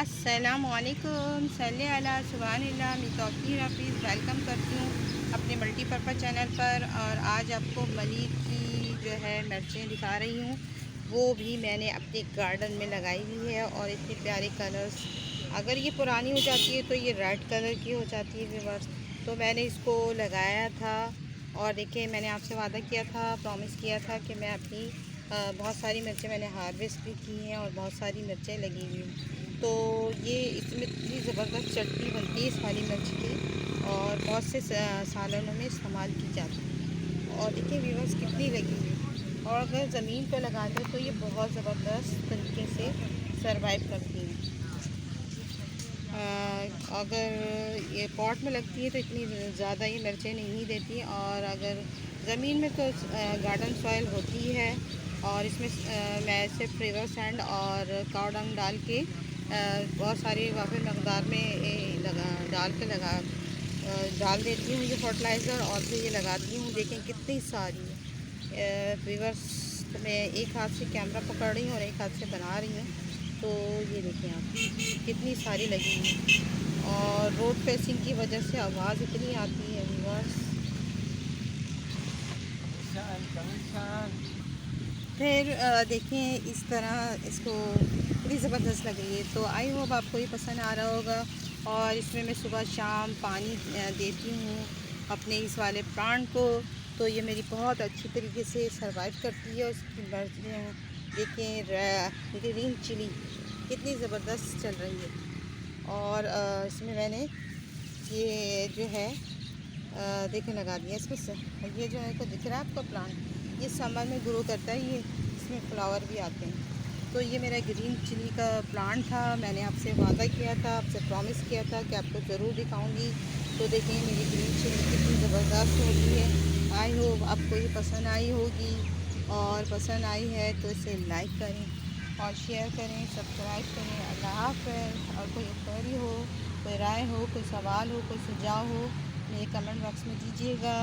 अस्सलामुअलैकुम सल्ले अला सुबहानल्लाह। मैं तौकीर हाफिज़ वेलकम करती हूँ अपने मल्टीपर्पज़ चैनल पर। और आज आपको मलिक की जो है मिर्चें दिखा रही हूँ। वो भी मैंने अपने गार्डन में लगाई हुई है और इतने प्यारे कलर्स। अगर ये पुरानी हो जाती है तो ये रेड कलर की हो जाती है व्यूअर्स। तो मैंने इसको लगाया था और देखिए मैंने आपसे वादा किया था, प्रॉमिस किया था कि मैं अपनी बहुत सारी मिर्चें मैंने हार्वेस्ट भी की हैं और बहुत सारी मिर्चें लगी हुई हैं। तो ये इसमें इतनी ज़बरदस्त चटनी बनती है इस वाली मिर्च की और बहुत से सालों में इस्तेमाल की जाती है। और देखिए व्यूअर्स कितनी लगी हुई है। और अगर ज़मीन पर लगा दें तो ये बहुत ज़बरदस्त तरीके से सरवाइव करती हैं। अगर ये पॉट में लगती है तो इतनी ज़्यादा ये मिर्चें नहीं देती। और अगर ज़मीन में तो गार्डन सॉइल होती है और इसमें मैं सिर्फ रिवर सैंड और काव डंग डाल के बहुत सारी वाफिर मकदार में डाल देती हूँ ये फर्टिलाइज़र और फिर ये लगाती हूँ। देखें कितनी सारी रिवर्स मैं एक हाथ से कैमरा पकड़ रही हूँ और एक हाथ से बना रही हूँ। तो ये देखें आप कितनी सारी लगी हुई और रोड फेसिंग की वजह से आवाज़ इतनी आती है व्यूअर्स। फिर देखें इस तरह इसको इतनी ज़बरदस्त लग रही है। तो आई होप आपको ये पसंद आ रहा होगा। और इसमें मैं सुबह शाम पानी देती हूँ अपने इस वाले प्लांट को। तो ये मेरी बहुत अच्छी तरीके से सरवाइव करती है। उसकी देखें ग्रीन चिली कितनी ज़बरदस्त चल रही है। और इसमें मैंने ये जो है देखें लगा दिया इसमें से। ये जो है को दिख रहा है आपका प्लांट, ये समर में ग्रो करता है। ये इसमें फ्लावर भी आते हैं। तो ये मेरा ग्रीन चिली का प्लांट था। मैंने आपसे वादा किया था, आपसे प्रॉमिस किया था कि आपको ज़रूर दिखाऊंगी। तो देखें मेरी ग्रीन चिली कितनी ज़बरदस्त हो रही है। आई होप आपको ये पसंद आई होगी और पसंद आई है तो इसे लाइक करें और शेयर करें, सब्सक्राइब करें। अल्लाह हाफ़िज़। और कोई क्वेरी हो, कोई राय हो, कोई सवाल हो, कोई सुझाव हो, मेरे कमेंट बॉक्स में दीजिएगा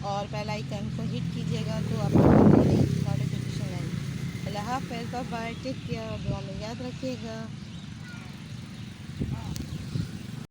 और बेल आइकन को हिट कीजिएगा तो आपको नई नोटिफिकेशन आएगी। अल्लाह हाफ़िज़, बाय बाय, टेक केयर, दुआ में याद रखिएगा।